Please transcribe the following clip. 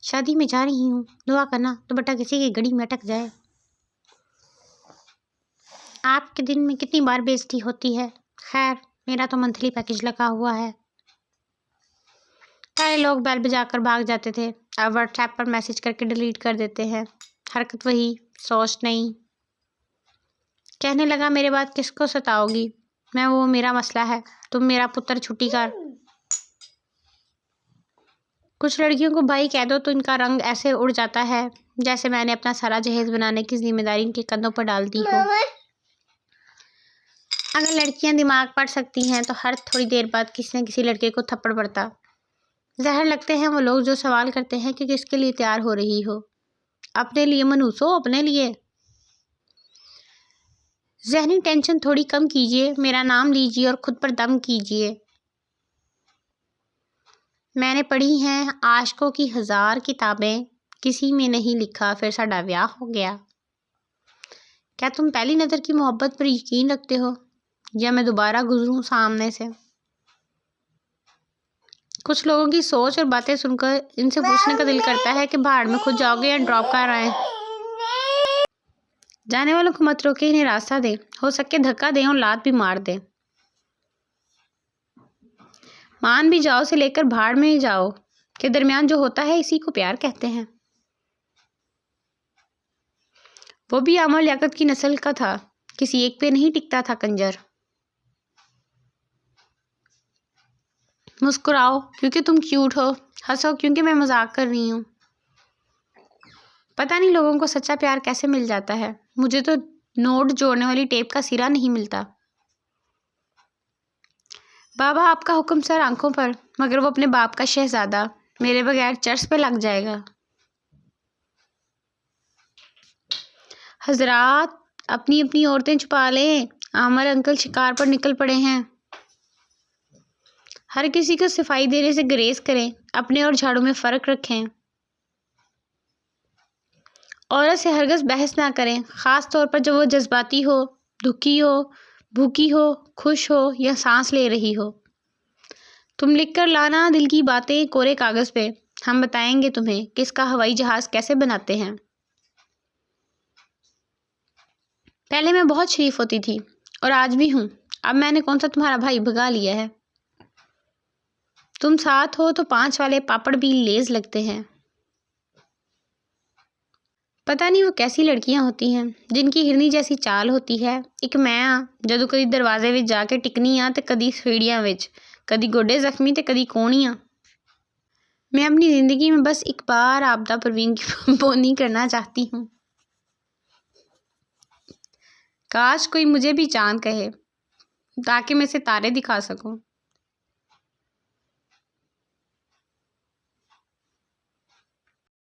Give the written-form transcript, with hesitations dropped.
شادی میں جا رہی ہوں، دعا کرنا دوپٹہ کسی کی گڑی میں اٹک جائے۔ آپ کے دن میں کتنی بار بےعزتی ہوتی ہے؟ خیر میرا تو منتھلی پیکج لگا ہوا ہے۔ پہلے لوگ بیل بجا کر بھاگ جاتے تھے، اب واٹس ایپ پر میسج کر کے ڈیلیٹ کر دیتے ہیں۔ حرکت وہی، سوچ نہیں۔ کہنے لگا میرے بعد کس کو ستاؤ گی؟ میں وہ میرا مسئلہ ہے، تم میرا پتر چھٹی کر۔ کچھ لڑکیوں کو بھائی کہہ دو تو ان کا رنگ ایسے اڑ جاتا ہے جیسے میں نے اپنا سارا جہیز بنانے کی ذمہ داری ان کے کندھوں پر ڈال دی ہو۔ اگر لڑکیاں دماغ پڑھ سکتی ہیں تو ہر تھوڑی دیر بعد کسی نہ کسی لڑکے کو تھپڑ پڑتا۔ زہر لگتے ہیں وہ لوگ جو سوال کرتے ہیں کہ کس کے لیے تیار ہو رہی ہو۔ اپنے لیے منوسو، اپنے لیے۔ ذہنی ٹینشن تھوڑی کم کیجیے، میرا نام لیجیے اور خود پر دم کیجیے۔ میں نے پڑھی ہیں عاشقوں کی 1000 کتابیں، کسی میں نہیں لکھا پھر ساڈا بیاہ ہو گیا۔ کیا تم پہلی نظر کی محبت پر یقین رکھتے ہو یا میں دوبارہ گزروں سامنے سے؟ کچھ لوگوں کی سوچ اور باتیں سن کر ان سے پوچھنے کا دل کرتا ہے کہ بھاڑ میں خود جاؤ گے یا ڈراپ کر آئیں؟ جانے والوں کو مت روکے، انہیں راستہ دیں، ہو سکے دھکا دیں اور لات بھی مار دیں۔ مان بھی جاؤ سے لے کر بھاڑ میں جاؤ کے درمیان جو ہوتا ہے اسی کو پیار کہتے ہیں۔ وہ بھی عامر لیاقت کی نسل کا تھا، کسی ایک پہ نہیں ٹکتا تھا کنجر۔ مسکراؤ کیونکہ تم کیوٹ ہو، ہنسو کیونکہ میں مذاق کر رہی ہوں۔ پتہ نہیں لوگوں کو سچا پیار کیسے مل جاتا ہے، مجھے تو نوٹ جوڑنے والی ٹیپ کا سرا نہیں ملتا۔ بابا آپ کا حکم سر آنکھوں پر، مگر وہ اپنے باپ کا شہزادہ، میرے بغیر چرس پہ لگ جائے گا۔ حضرات اپنی اپنی عورتیں چھپا لیں، عامر انکل شکار پر نکل پڑے ہیں۔ ہر کسی کو صفائی دینے سے گریز کریں، اپنے اور جھاڑو میں فرق رکھیں۔ عورت سے ہرگز بحث نہ کریں، خاص طور پر جب وہ جذباتی ہو، دکھی ہو، بھوکی ہو، خوش ہو یا سانس لے رہی ہو۔ تم لکھ کر لانا دل کی باتیں کورے کاغذ پہ، ہم بتائیں گے تمہیں کہ اس کا ہوائی جہاز کیسے بناتے ہیں۔ پہلے میں بہت شریف ہوتی تھی اور آج بھی ہوں، اب میں نے کون سا تمہارا بھائی بھگا لیا ہے۔ تم ساتھ ہو تو 5 والے پاپڑ بھی لیز لگتے ہیں۔ پتہ نہیں وہ کیسی لڑکیاں ہوتی ہیں جن کی ہرنی جیسی چال ہوتی ہے۔ ایک میں جدوں کدی دروازے وچ جا کے ٹکنی تے کدی سیڑھیاں وچ، کدی گوڈے زخمی تے کدی کونیاں۔ میں اپنی زندگی میں بس ایک بار آبدہ پروین کی بونی کرنا چاہتی ہوں۔ کاش کوئی مجھے بھی چاند کہے تاکہ میں اسے تارے دکھا سکوں۔